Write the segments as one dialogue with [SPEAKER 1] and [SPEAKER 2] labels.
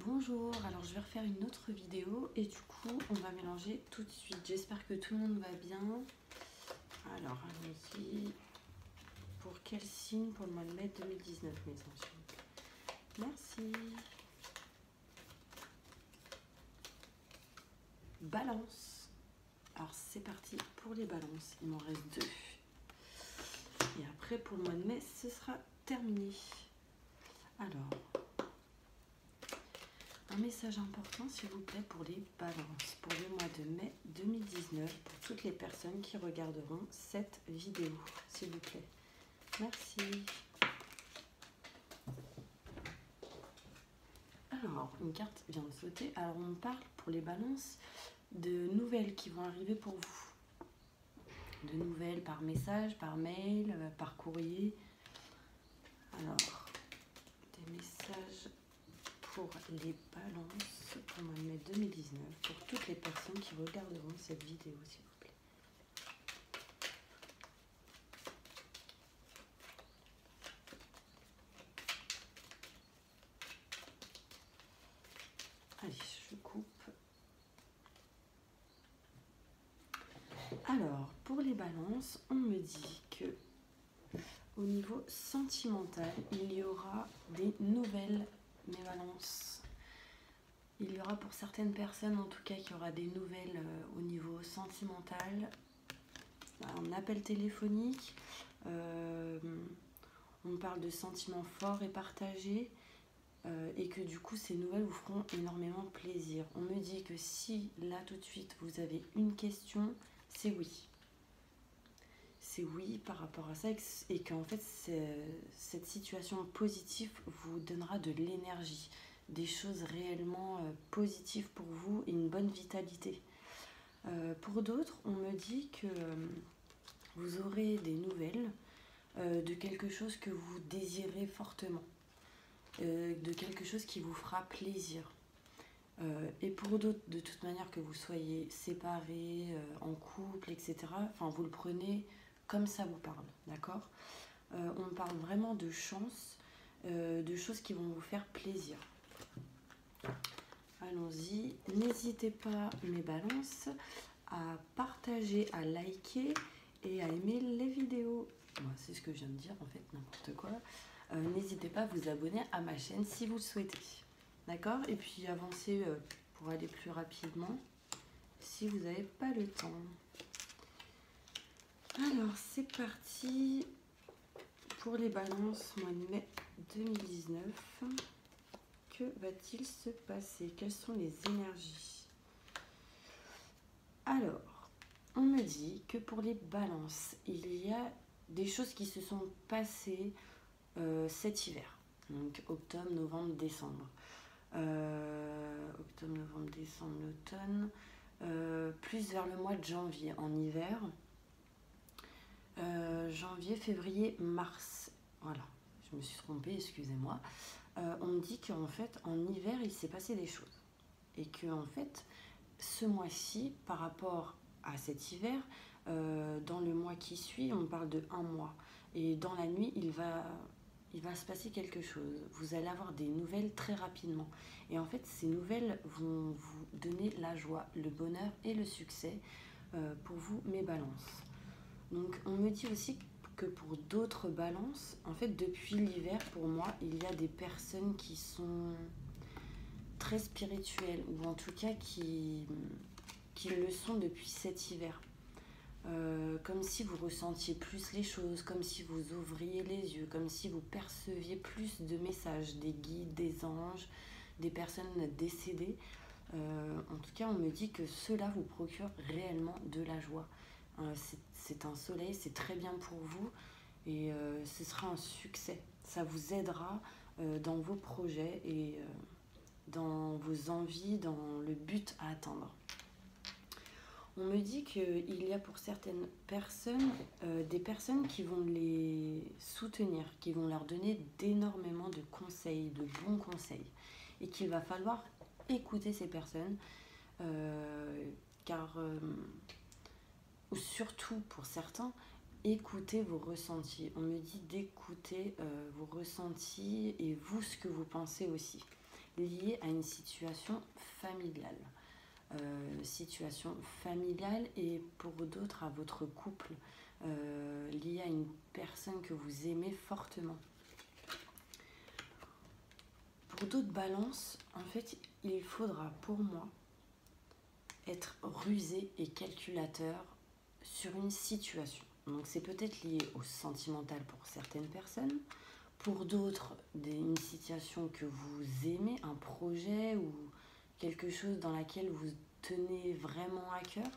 [SPEAKER 1] Bonjour, alors je vais refaire une autre vidéo et du coup on va mélanger tout de suite. J'espère que tout le monde va bien. Alors allons-y. Pour quel signe pour le mois de mai 2019 mes anges? Merci. Balance. Alors c'est parti pour les balances. Il m'en reste 2. Et après pour le mois de mai ce sera terminé. Alors... un message important, s'il vous plaît, pour les balances, pour le mois de mai 2019, pour toutes les personnes qui regarderont cette vidéo, s'il vous plaît. Merci. Alors, une carte vient de sauter. Alors, on parle pour les balances de nouvelles qui vont arriver pour vous. De nouvelles par message, par mail, par courrier. Alors, des messages... pour les balances pour le mois de mai 2019, pour toutes les personnes qui regarderont cette vidéo, s'il vous plaît. Allez, je coupe. Alors, pour les balances, on me dit que au niveau sentimental, il y aura des nouvelles. Mes balances, il y aura pour certaines personnes en tout cas qu'il y aura des nouvelles au niveau sentimental, un appel téléphonique, on parle de sentiments forts et partagés et que du coup ces nouvelles vous feront énormément plaisir. On me dit que si là tout de suite vous avez une question, c'est oui. C'est oui par rapport à ça et qu'en fait cette situation positive vous donnera de l'énergie, des choses réellement positives pour vous et une bonne vitalité. Pour d'autres, on me dit que vous aurez des nouvelles de quelque chose que vous désirez fortement, de quelque chose qui vous fera plaisir. Et pour d'autres, de toute manière, que vous soyez séparés, en couple, etc., enfin, vous le prenez comme ça vous parle, d'accord? On parle vraiment de chance, de choses qui vont vous faire plaisir. Allons-y. N'hésitez pas, mes balances, à partager, à liker et à aimer les vidéos. Moi, c'est ce que je viens de dire, en fait, n'importe quoi. N'hésitez pas à vous abonner à ma chaîne si vous le souhaitez. D'accord? Et puis avancez pour aller plus rapidement si vous n'avez pas le temps. Alors, c'est parti pour les balances, mois de mai 2019. Que va-t-il se passer? Quelles sont les énergies? Alors, on me dit que pour les balances, il y a des choses qui se sont passées cet hiver. Donc, octobre, novembre, décembre. Octobre, novembre, décembre, l'automne. Plus vers le mois de janvier, en hiver. Janvier, février, mars. Voilà, je me suis trompée, excusez-moi. On me dit qu'en fait, en hiver, il s'est passé des choses. Et que, en fait, ce mois-ci, par rapport à cet hiver, dans le mois qui suit, on parle de 1 mois. Et dans la nuit, il va se passer quelque chose. Vous allez avoir des nouvelles très rapidement. Et en fait, ces nouvelles vont vous donner la joie, le bonheur et le succès pour vous, mes balances. Donc, on me dit aussi que pour d'autres balances, en fait, depuis l'hiver, pour moi, il y a des personnes qui sont très spirituelles, ou en tout cas qui le sont depuis cet hiver. Comme si vous ressentiez plus les choses, comme si vous ouvriez les yeux, comme si vous perceviez plus de messages, des guides, des anges, des personnes décédées. En tout cas, on me dit que cela vous procure réellement de la joie. C'est un soleil, c'est très bien pour vous et ce sera un succès. Ça vous aidera dans vos projets et dans vos envies, dans le but à atteindre. On me dit qu'il y a pour certaines personnes des personnes qui vont les soutenir, qui vont leur donner d'énormément de conseils, de bons conseils, et qu'il va falloir écouter ces personnes, car ou surtout pour certains, écoutez vos ressentis. On me dit d'écouter vos ressentis et vous, ce que vous pensez aussi. liée à une situation familiale. Situation familiale et pour d'autres à votre couple, lié à une personne que vous aimez fortement. Pour d'autres balances, en fait, il faudra pour moi être rusé et calculateur sur une situation. Donc c'est peut-être lié au sentimental pour certaines personnes, pour d'autres une situation que vous aimez, un projet ou quelque chose dans laquelle vous tenez vraiment à cœur.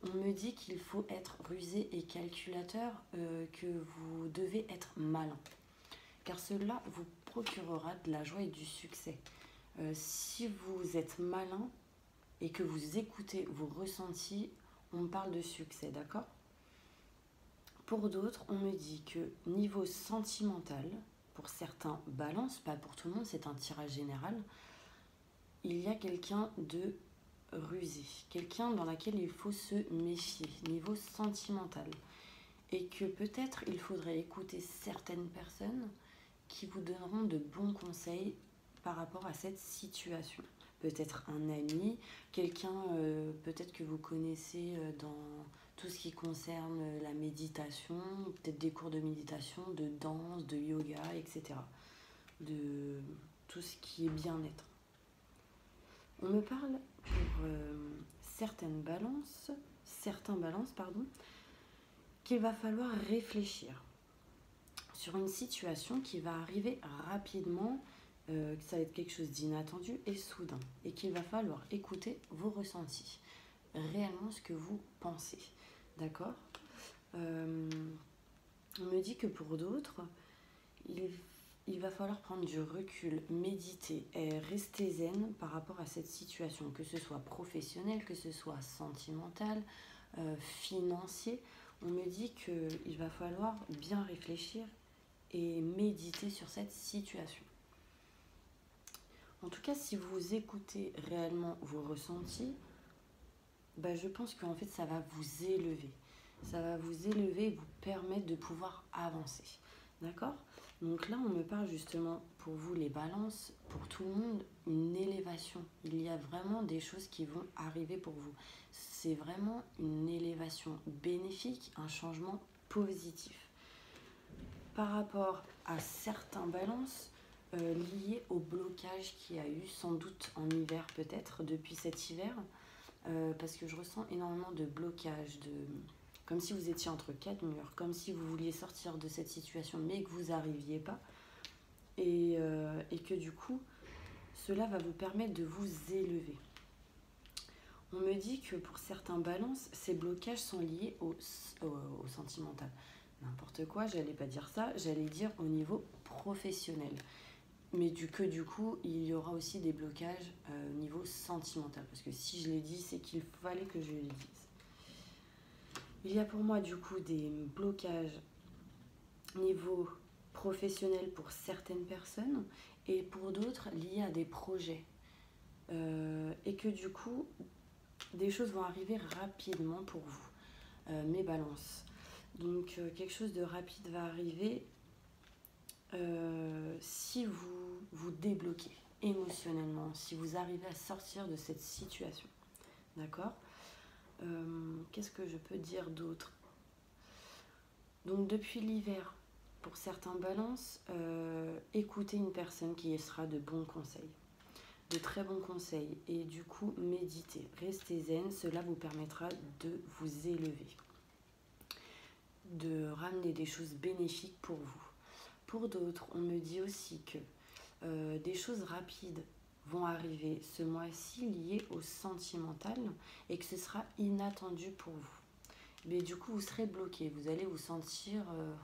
[SPEAKER 1] On me dit qu'il faut être rusé et calculateur, que vous devez être malin, car cela vous procurera de la joie et du succès. Si vous êtes malin et que vous écoutez vos ressentis, on parle de succès, d'accord ? Pour d'autres, on me dit que niveau sentimental, pour certains balances, pas pour tout le monde, c'est un tirage général, il y a quelqu'un de rusé, quelqu'un dans laquelle il faut se méfier, niveau sentimental. Et que peut-être il faudrait écouter certaines personnes qui vous donneront de bons conseils par rapport à cette situation. Peut-être un ami, quelqu'un peut-être que vous connaissez dans tout ce qui concerne la méditation, peut-être des cours de méditation, de danse, de yoga, etc. De tout ce qui est bien-être. On me parle pour certains balances, qu'il va falloir réfléchir sur une situation qui va arriver rapidement, que ça va être quelque chose d'inattendu et soudain, et qu'il va falloir écouter vos ressentis, réellement ce que vous pensez, d'accord ? On me dit que pour d'autres, il va falloir prendre du recul, méditer et rester zen par rapport à cette situation, que ce soit professionnel, que ce soit sentimental, financier. On me dit qu'il va falloir bien réfléchir et méditer sur cette situation. En tout cas, si vous écoutez réellement vos ressentis, je pense qu'en fait, ça va vous élever. Ça va vous élever et vous permettre de pouvoir avancer. D'accord ? Donc là, on me parle justement, pour vous les balances, pour tout le monde, une élévation. Il y a vraiment des choses qui vont arriver pour vous. C'est vraiment une élévation bénéfique, un changement positif. Par rapport à certains balances liés au blocage qu'il y a eu, sans doute en hiver peut-être, depuis cet hiver, parce que je ressens énormément de blocage, comme si vous étiez entre quatre murs, comme si vous vouliez sortir de cette situation mais que vous n'arriviez pas, et que du coup, cela va vous permettre de vous élever. On me dit que pour certains balances, ces blocages sont liés au sentimental. N'importe quoi, j'allais pas dire ça, j'allais dire au niveau professionnel. Mais du coup, il y aura aussi des blocages au niveau sentimental. Parce que si je l'ai dit, c'est qu'il fallait que je le dise. Il y a pour moi du coup des blocages niveau professionnel pour certaines personnes et pour d'autres liés à des projets. Et que du coup, des choses vont arriver rapidement pour vous, mes balances. Donc quelque chose de rapide va arriver si vous vous débloquez émotionnellement, si vous arrivez à sortir de cette situation. D'accord ? Qu'est-ce que je peux dire d'autre ? Donc depuis l'hiver, pour certains balances, écoutez une personne qui sera de bons conseils, de très bons conseils, et du coup méditez, restez zen, cela vous permettra de vous élever, de ramener des choses bénéfiques pour vous. Pour d'autres, on me dit aussi que des choses rapides vont arriver ce mois-ci liées au sentimental et que ce sera inattendu pour vous. Mais du coup, vous serez bloqué. Vous allez vous sentir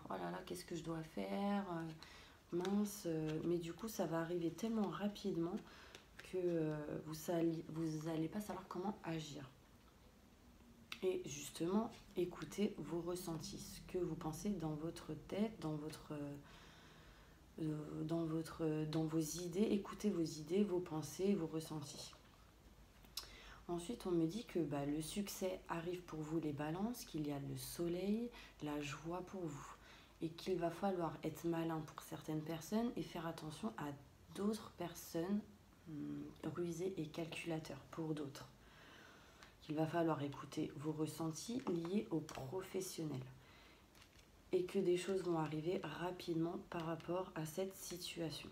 [SPEAKER 1] oh là là, qu'est-ce que je dois faire, mince. Mais du coup, ça va arriver tellement rapidement que vous n'allez pas savoir comment agir. Et justement, écoutez vos ressentis, ce que vous pensez dans votre tête, dans vos idées. Écoutez vos idées, vos pensées, vos ressentis. Ensuite, on me dit que le succès arrive pour vous les balances, qu'il y a le soleil, la joie pour vous. Et qu'il va falloir être malin pour certaines personnes et faire attention à d'autres personnes rusé et calculateur pour d'autres. Il va falloir écouter vos ressentis liés aux professionnels et que des choses vont arriver rapidement par rapport à cette situation.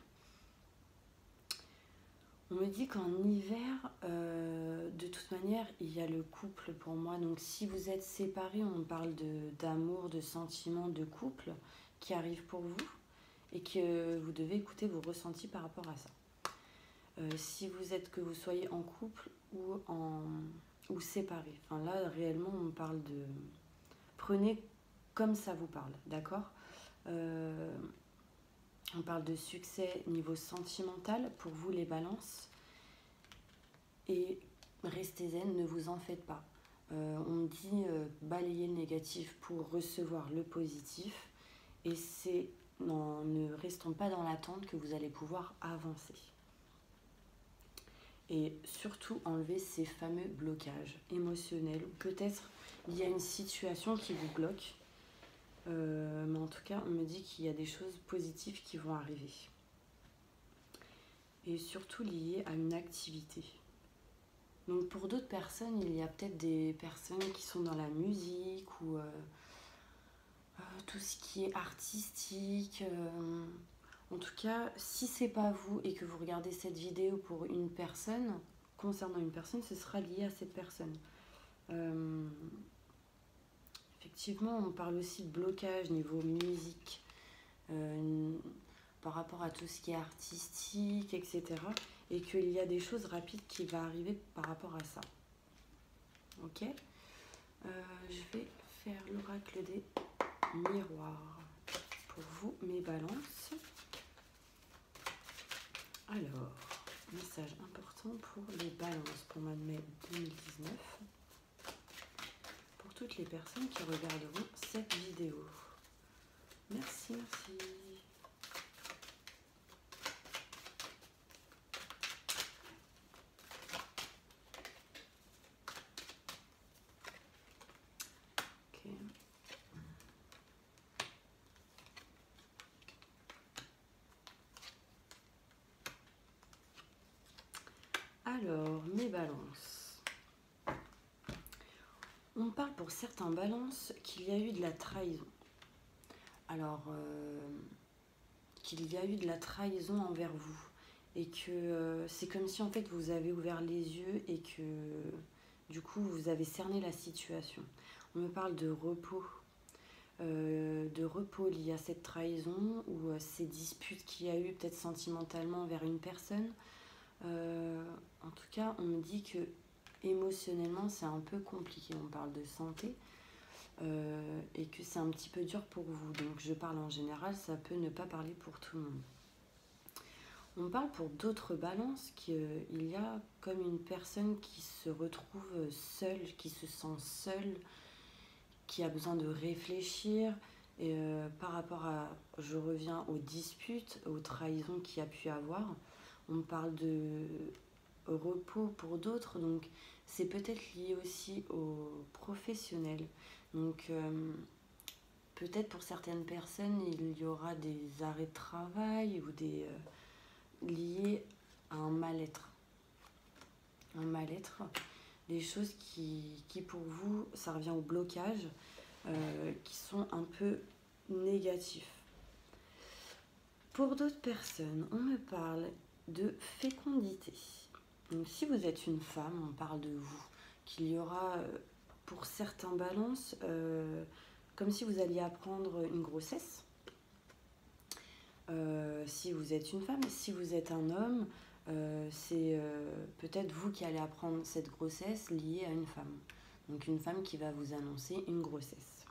[SPEAKER 1] On me dit qu'en hiver, de toute manière, il y a le couple pour moi. Donc si vous êtes séparés, on parle d'amour, de sentiments, de couple qui arrive pour vous et que vous devez écouter vos ressentis par rapport à ça. Si vous êtes, que vous soyez en couple ou séparés. Enfin là, réellement, on parle de... Prenez comme ça vous parle, d'accord ? On parle de succès niveau sentimental pour vous les balances. Et restez zen, ne vous en faites pas. On dit balayer le négatif pour recevoir le positif. Et ne restons pas dans l'attente que vous allez pouvoir avancer. Et surtout enlever ces fameux blocages émotionnels. Peut-être il y a une situation qui vous bloque. Mais en tout cas, on me dit qu'il y a des choses positives qui vont arriver. Et surtout liées à une activité. Donc pour d'autres personnes, il y a peut-être des personnes qui sont dans la musique ou tout ce qui est artistique. En tout cas, si c'est pas vous et que vous regardez cette vidéo pour une personne, concernant une personne, ce sera lié à cette personne. Effectivement, on parle aussi de blocage niveau musique, par rapport à tout ce qui est artistique, etc. Et qu'il y a des choses rapides qui vont arriver par rapport à ça. Ok ? Je vais faire l'oracle des miroirs pour vous, mes balances. Alors, message important pour les balances pour le mois de mai 2019. Pour toutes les personnes qui regarderont cette vidéo. Merci, merci. Ok. Alors, mes balances. On parle pour certains balances qu'il y a eu de la trahison. Alors, qu'il y a eu de la trahison envers vous. Et que c'est comme si en fait vous avez ouvert les yeux et que du coup vous avez cerné la situation. On me parle de repos lié à cette trahison ou ces disputes qu'il y a eu peut-être sentimentalement envers une personne. En tout cas, on me dit que émotionnellement c'est un peu compliqué. On parle de santé et que c'est un petit peu dur pour vous. Donc je parle en général, ça peut ne pas parler pour tout le monde. On parle pour d'autres balances qu'il y a comme une personne qui se retrouve seule, qui se sent seule, qui a besoin de réfléchir. Et par rapport à, je reviens aux disputes, aux trahisons qu'il y a pu avoir, on parle de repos pour d'autres, donc c'est peut-être lié aussi aux professionnels. Donc peut-être pour certaines personnes, il y aura des arrêts de travail ou des liés à un mal-être. Un mal-être, des choses qui pour vous, ça revient au blocage, qui sont un peu négatifs. Pour d'autres personnes, on me parle de fécondité. Donc si vous êtes une femme, on parle de vous, qu'il y aura pour certains balances, comme si vous alliez apprendre une grossesse. Si vous êtes une femme, si vous êtes un homme, c'est peut-être vous qui allez apprendre cette grossesse liée à une femme. Donc une femme qui va vous annoncer une grossesse.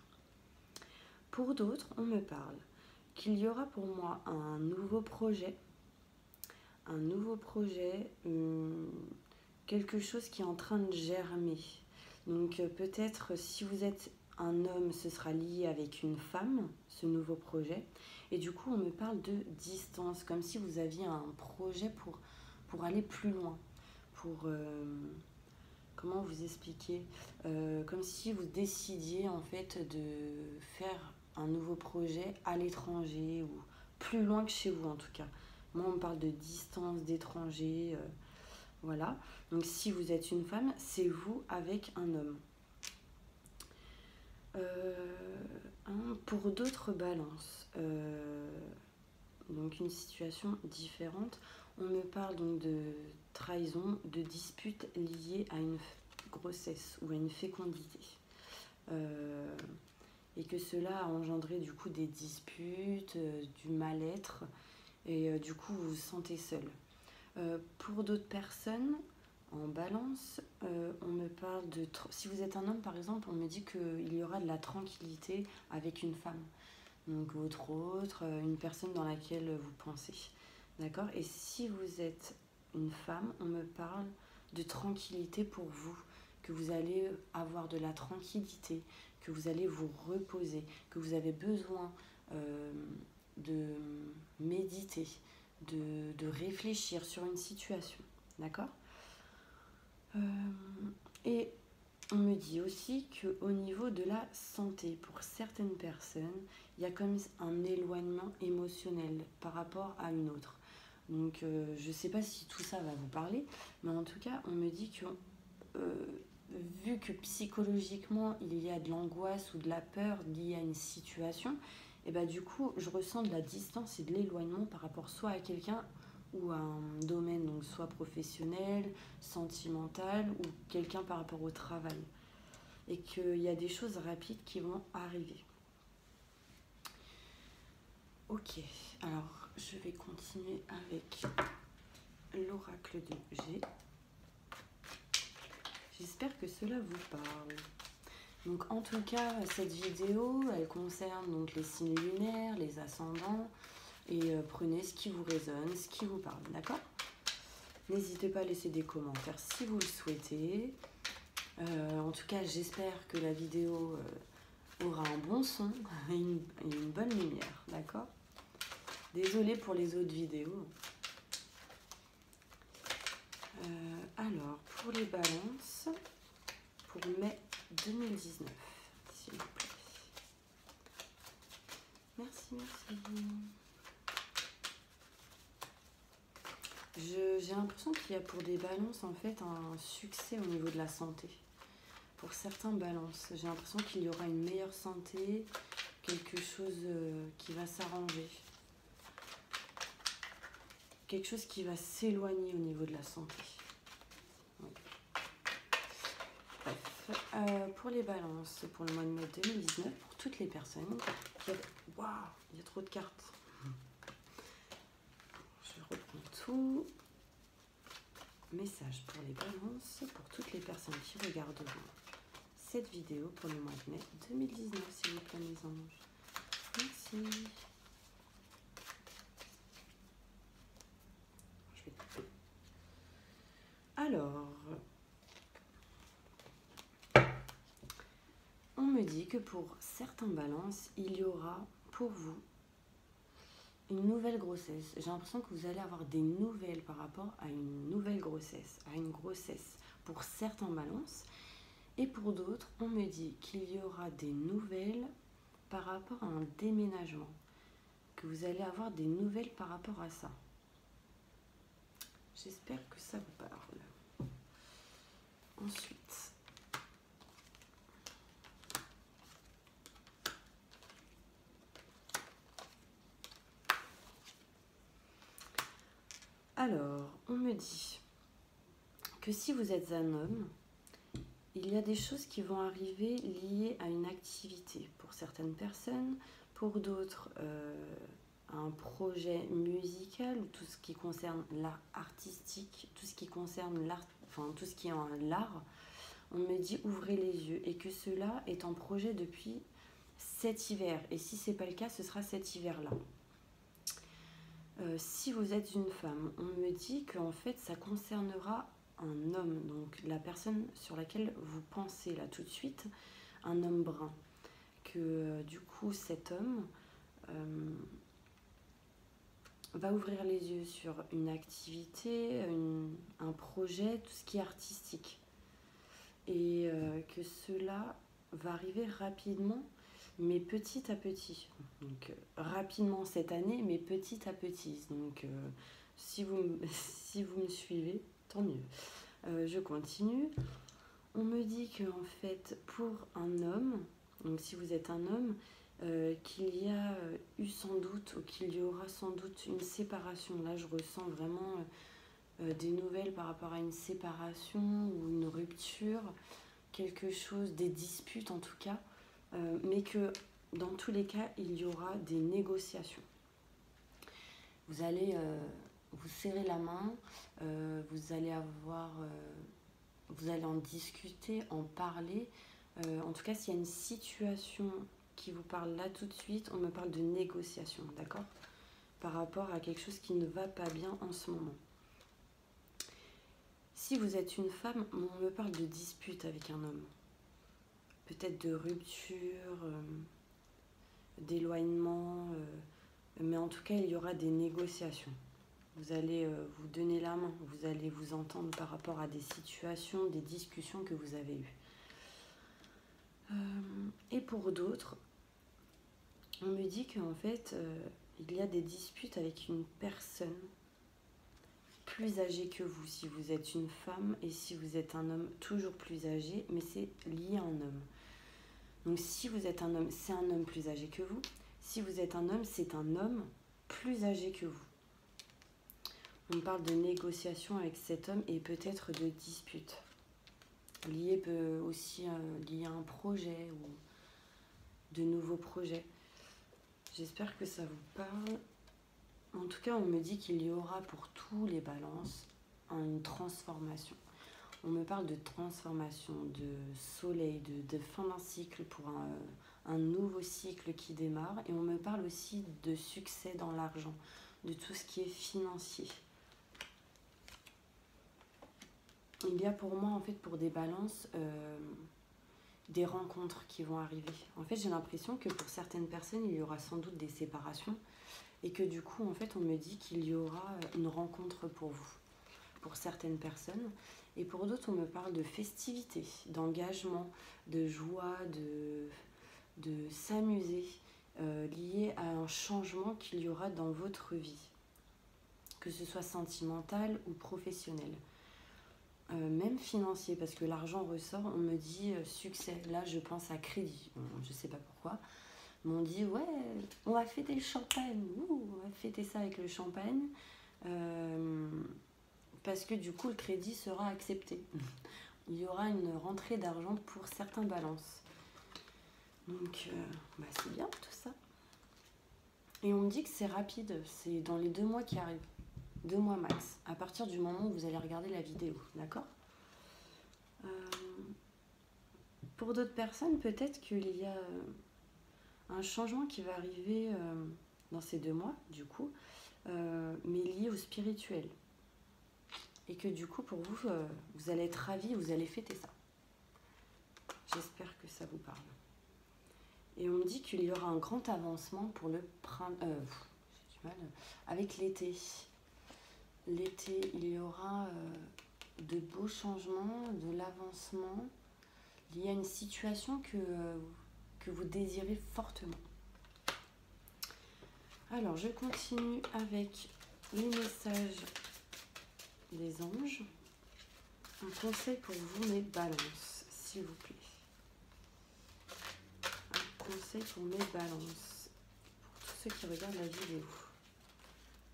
[SPEAKER 1] Pour d'autres, on me parle qu'il y aura pour moi un nouveau projet, quelque chose qui est en train de germer. Donc peut-être si vous êtes un homme, ce sera lié avec une femme, ce nouveau projet. Et du coup, on me parle de distance, comme si vous aviez un projet pour aller plus loin. Comment vous expliquer, comme si vous décidiez en fait de faire un nouveau projet à l'étranger ou plus loin que chez vous en tout cas. Moi, on me parle de distance, d'étranger, voilà. Donc si vous êtes une femme, c'est vous avec un homme. Pour d'autres balances, donc une situation différente, on me parle donc de trahison, de disputes liées à une grossesse ou à une fécondité. Et que cela a engendré du coup des disputes, du mal-être, et du coup vous vous sentez seul. Pour d'autres personnes, en balance, on me parle de... Si vous êtes un homme par exemple, on me dit qu'il y aura de la tranquillité avec une femme. Donc votre autre, une personne dans laquelle vous pensez. D'accord? Et si vous êtes une femme, on me parle de tranquillité pour vous, que vous allez avoir de la tranquillité, que vous allez vous reposer, que vous avez besoin de méditer, de réfléchir sur une situation. D'accord? Et on me dit aussi qu'au niveau de la santé, pour certaines personnes, il y a comme un éloignement émotionnel par rapport à une autre. Donc je ne sais pas si tout ça va vous parler, mais en tout cas, on me dit que vu que psychologiquement, il y a de l'angoisse ou de la peur liée à une situation, et bah, du coup, je ressens de la distance et de l'éloignement par rapport soit à quelqu'un ou à un domaine, donc soit professionnel, sentimental, ou quelqu'un par rapport au travail. Et qu'il y a des choses rapides qui vont arriver. Ok, alors je vais continuer avec l'oracle de G. J'espère que cela vous parle. Donc en tout cas, cette vidéo, elle concerne donc les signes lunaires, les ascendants, et prenez ce qui vous résonne, ce qui vous parle, d'accord? N'hésitez pas à laisser des commentaires si vous le souhaitez. En tout cas, j'espère que la vidéo aura un bon son et une bonne lumière, d'accord? Désolée pour les autres vidéos. Alors, pour les balances, pour mai 2019, s'il vous plaît. Merci, merci. J'ai l'impression qu'il y a pour des balances en fait un succès au niveau de la santé. Pour certains balances, j'ai l'impression qu'il y aura une meilleure santé, quelque chose qui va s'arranger. Quelque chose qui va s'éloigner au niveau de la santé. Oui. Bref, pour les balances, pour le mois de mai 2019, pour toutes les personnes qui... Waouh, il y a trop de cartes. Je reprends tout. Message pour les balances, pour toutes les personnes qui regarderont cette vidéo pour le mois de mai 2019, s'il vous plaît, mes anges. Merci. Je vais couper. Alors, on me dit que pour certains balances, il y aura pour vous une nouvelle grossesse. J'ai l'impression que vous allez avoir des nouvelles par rapport à une nouvelle grossesse, à une grossesse pour certains balances. Et pour d'autres, on me dit qu'il y aura des nouvelles par rapport à un déménagement, que vous allez avoir des nouvelles par rapport à ça. J'espère que ça vous parle. Ensuite, alors, on me dit que si vous êtes un homme, il y a des choses qui vont arriver liées à une activité pour certaines personnes, pour d'autres un projet musical ou tout ce qui concerne l'art artistique, tout ce qui concerne l'art, enfin tout ce qui est en l'art. On me dit ouvrez les yeux et que cela est en projet depuis cet hiver. Et si ce n'est pas le cas, ce sera cet hiver-là. Si vous êtes une femme, on me dit qu'en fait ça concernera un homme, donc la personne sur laquelle vous pensez là tout de suite, un homme brun, que du coup cet homme va ouvrir les yeux sur une activité, un projet, tout ce qui est artistique, et que cela va arriver rapidement, mais petit à petit. Donc, rapidement cette année, mais petit à petit. Donc, si vous, si vous me suivez, tant mieux. Je continue. On me dit que en fait, pour un homme, donc si vous êtes un homme, qu'il y a eu sans doute, ou qu'il y aura sans doute une séparation. Là, je ressens vraiment des nouvelles par rapport à une séparation ou une rupture, quelque chose, des disputes en tout cas, mais que dans tous les cas, il y aura des négociations. Vous allez vous serrer la main, vous allez avoir, vous allez en discuter, en parler. En tout cas, s'il y a une situation qui vous parle là tout de suite, on me parle de négociation, d'accord? Par rapport à quelque chose qui ne va pas bien en ce moment. Si vous êtes une femme, on me parle de dispute avec un homme. Peut-être de rupture, d'éloignement, mais en tout cas, il y aura des négociations. Vous allez vous donner la main, vous allez vous entendre par rapport à des situations, des discussions que vous avez eues. Et pour d'autres, on me dit qu'en fait, il y a des disputes avec une personne plus âgée que vous, si vous êtes une femme, et si vous êtes un homme, toujours plus âgé, mais c'est lié à un homme. Donc si vous êtes un homme, c'est un homme plus âgé que vous. Si vous êtes un homme, c'est un homme plus âgé que vous. On parle de négociation avec cet homme et peut-être de dispute. Lié aussi lié à un projet ou de nouveaux projets. J'espère que ça vous parle. En tout cas, on me dit qu'il y aura pour tous les balances une transformation. On me parle de transformation, de soleil, de fin d'un cycle pour un nouveau cycle qui démarre. Et on me parle aussi de succès dans l'argent, de tout ce qui est financier. Il y a pour moi, en fait, pour des balances, des rencontres qui vont arriver. En fait, j'ai l'impression que pour certaines personnes, il y aura sans doute des séparations. Et que du coup, en fait, on me dit qu'il y aura une rencontre pour vous, pour certaines personnes. Et pour d'autres, on me parle de festivités, d'engagement, de joie, de s'amuser, lié à un changement qu'il y aura dans votre vie, que ce soit sentimental ou professionnel. Même financier, parce que l'argent ressort, on me dit succès. Là, je pense à crédit. Je ne sais pas pourquoi. On dit ouais, on va fêter le champagne, on va fêter ça avec le champagne, parce que du coup le crédit sera accepté. Il y aura une rentrée d'argent pour certains balances. Donc c'est bien tout ça. Et on me dit que c'est rapide, c'est dans les 2 mois qui arrivent, 2 mois max, à partir du moment où vous allez regarder la vidéo, d'accord? Pour d'autres personnes, peut-être qu'il y a un changement qui va arriver dans ces 2 mois, du coup, mais lié au spirituel. Et que du coup, pour vous, vous allez être ravis, vous allez fêter ça. J'espère que ça vous parle. Et on me dit qu'il y aura un grand avancement pour le printemps. J'ai du mal. Avec l'été. L'été, il y aura de beaux changements, de l'avancement lié à une situation que vous désirez fortement. Alors, je continue avec les messages des anges. Un conseil pour vous, mes balances, s'il vous plaît. Un conseil pour mes balances, pour tous ceux qui regardent la vidéo,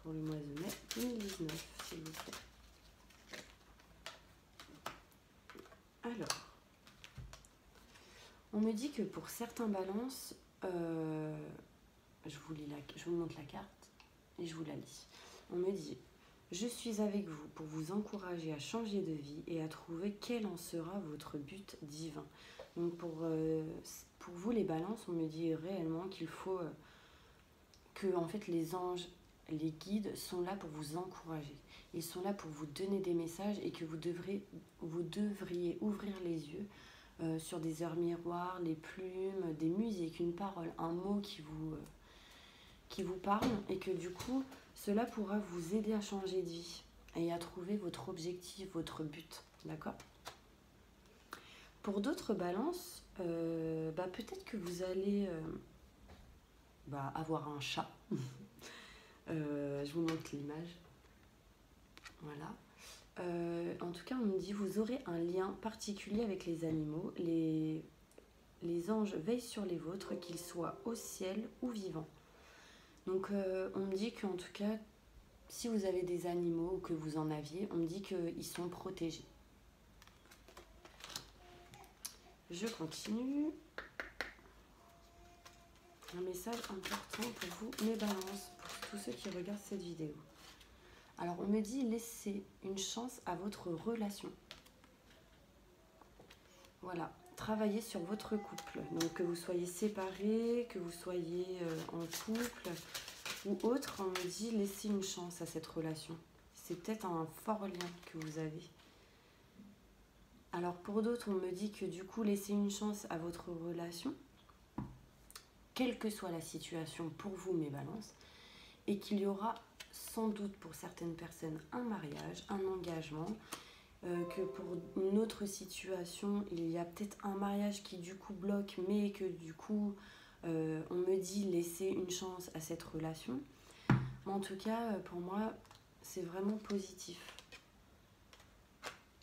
[SPEAKER 1] pour le mois de mai 2019, s'il vous plaît. Alors, on me dit que pour certains balances, je vous montre la carte et je vous la lis. On me dit: je suis avec vous pour vous encourager à changer de vie et à trouver quel en sera votre but divin. Donc pour vous les balances, on me dit réellement qu'il faut que en fait les anges, les guides sont là pour vous encourager. Ils sont là pour vous donner des messages et que vous devriez ouvrir les yeux sur des heures miroirs, les plumes, des musiques, une parole, un mot qui vous parle, et que du coup, cela pourra vous aider à changer de vie et à trouver votre objectif, votre but, d'accord? Pour d'autres balances, Peut-être que vous allez avoir un chat. Je vous montre l'image. Voilà. En tout cas, on me dit vous aurez un lien particulier avec les animaux. Les anges veillent sur les vôtres, qu'ils soient au ciel ou vivants. Donc, on me dit qu'en tout cas, si vous avez des animaux ou que vous en aviez, on me dit qu'ils sont protégés. Je continue. Un message important pour vous, mes balances, pour tous ceux qui regardent cette vidéo. Alors, on me dit laissez une chance à votre relation. Voilà, travaillez sur votre couple. Donc, que vous soyez séparés, que vous soyez en couple ou autre, on me dit laissez une chance à cette relation. C'est peut-être un fort lien que vous avez. Alors, pour d'autres, on me dit que du coup, laissez une chance à votre relation, quelle que soit la situation pour vous, mes balances, et qu'il y aura sans doute pour certaines personnes un mariage, un engagement, que pour une autre situation, il y a peut-être un mariage qui du coup bloque, mais que du coup, on me dit laisser une chance à cette relation. Mais en tout cas, pour moi, c'est vraiment positif.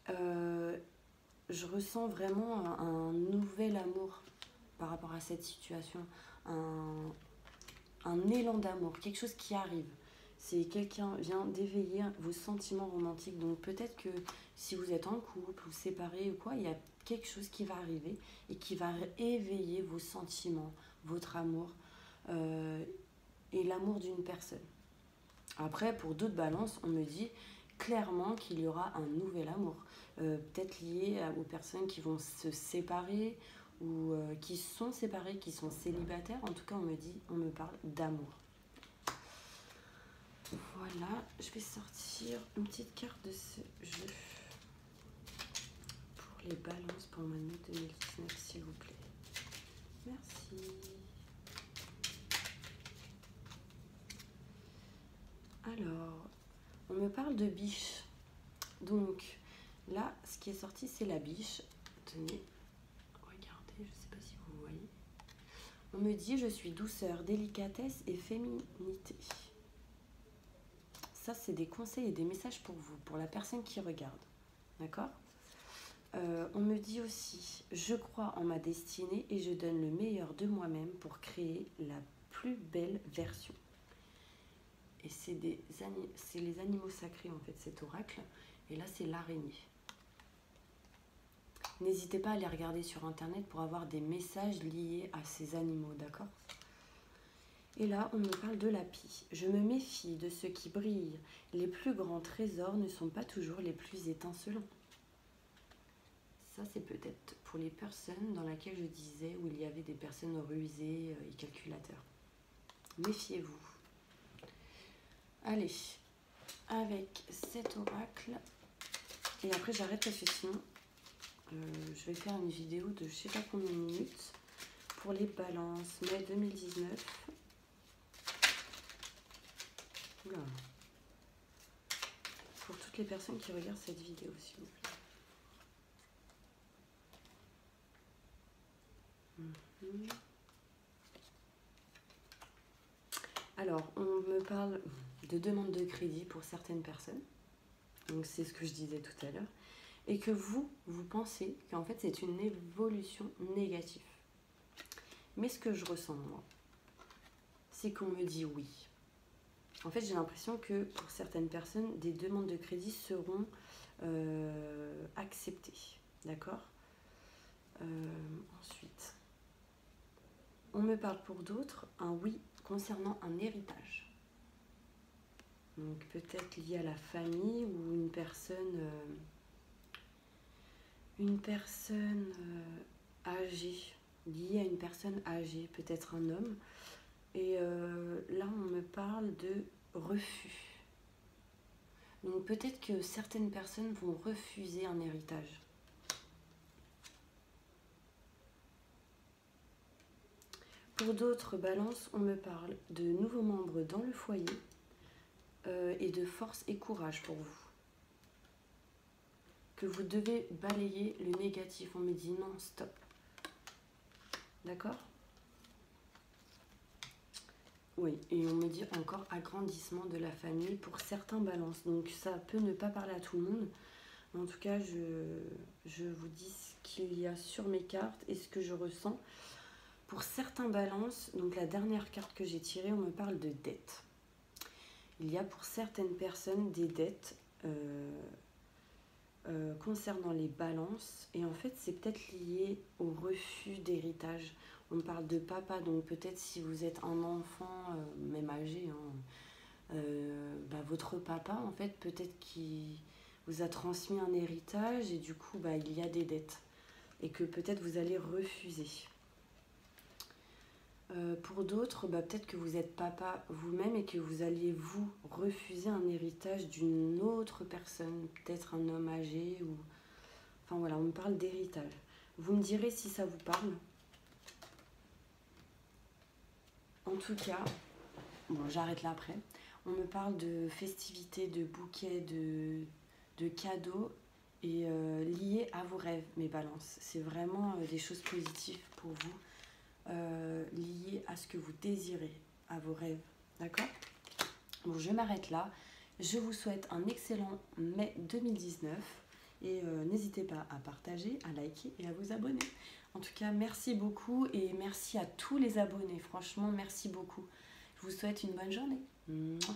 [SPEAKER 1] Je ressens vraiment un nouvel amour par rapport à cette situation, un élan d'amour, quelque chose qui arrive. C'est quelqu'un vient d'éveiller vos sentiments romantiques. Donc peut-être que si vous êtes en couple ou séparés ou quoi, il y a quelque chose qui va arriver et qui va éveiller vos sentiments, votre amour et l'amour d'une personne. Après, pour d'autres balances, on me dit clairement qu'il y aura un nouvel amour. Peut-être lié aux personnes qui vont se séparer ou qui sont séparées, qui sont célibataires. En tout cas, on me parle d'amour. Voilà, je vais sortir une petite carte de ce jeu pour les balances pour le mois de mai 2019, s'il vous plaît. Merci. Alors, on me parle de biche. Donc, là, ce qui est sorti, c'est la biche. Tenez, regardez, je ne sais pas si vous voyez. On me dit, je suis douceur, délicatesse et féminité. Ça, c'est des conseils et des messages pour vous, pour la personne qui regarde. D'accord ? On me dit aussi, je crois en ma destinée et je donne le meilleur de moi-même pour créer la plus belle version. Et c'est les animaux sacrés, en fait, cet oracle. Et là, c'est l'araignée. N'hésitez pas à aller regarder sur Internet pour avoir des messages liés à ces animaux, d'accord ? Et là, on me parle de la pie. Je me méfie de ce qui brille. Les plus grands trésors ne sont pas toujours les plus étincelants. Ça, c'est peut-être pour les personnes dans lesquelles je disais où il y avait des personnes rusées et calculateurs. Méfiez-vous. Allez, avec cet oracle, et après j'arrête parce que sinon je vais faire une vidéo de je sais pas combien de minutes pour les balances mai 2019. Oula. Pour toutes les personnes qui regardent cette vidéo, s'il vous plaît. Alors, on me parle de demande de crédit pour certaines personnes. Donc, c'est ce que je disais tout à l'heure. Et que vous pensez qu'en fait, c'est une évolution négative. Mais ce que je ressens, moi, c'est qu'on me dit oui. En fait, j'ai l'impression que pour certaines personnes, des demandes de crédit seront acceptées. D'accord ? Ensuite, on me parle pour d'autres un oui concernant un héritage. Donc peut-être lié à la famille ou une personne âgée, liée à une personne âgée, peut-être un homme. Et là, on me parle de refus. Donc peut-être que certaines personnes vont refuser un héritage. Pour d'autres balances, on me parle de nouveaux membres dans le foyer et de force et courage pour vous. Que vous devez balayer le négatif. On me dit non, stop. D'accord? Oui, et on me dit encore agrandissement de la famille pour certains balances. Donc ça peut ne pas parler à tout le monde. En tout cas, je vous dis ce qu'il y a sur mes cartes et ce que je ressens. Pour certains balances, donc la dernière carte que j'ai tirée, on me parle de dettes. Il y a pour certaines personnes des dettes concernant les balances. Et en fait, c'est peut-être lié au refus d'héritage. On me parle de papa, donc peut-être si vous êtes un enfant, même âgé, hein, votre papa, en fait, peut-être qu'il vous a transmis un héritage et du coup, il y a des dettes. Et que peut-être vous allez refuser. Pour d'autres, peut-être que vous êtes papa vous-même et que vous alliez vous refuser un héritage d'une autre personne, peut-être un homme âgé ou... Enfin voilà, on me parle d'héritage. Vous me direz si ça vous parle. En tout cas, bon, j'arrête là après. On me parle de festivités, de bouquets, de cadeaux et liés à vos rêves, mes balances. C'est vraiment des choses positives pour vous. Lié à ce que vous désirez, à vos rêves. D'accord? Bon, je m'arrête là. Je vous souhaite un excellent mai 2019 et n'hésitez pas à partager, à liker et à vous abonner. En tout cas, merci beaucoup et merci à tous les abonnés. Franchement, merci beaucoup. Je vous souhaite une bonne journée. Mouah.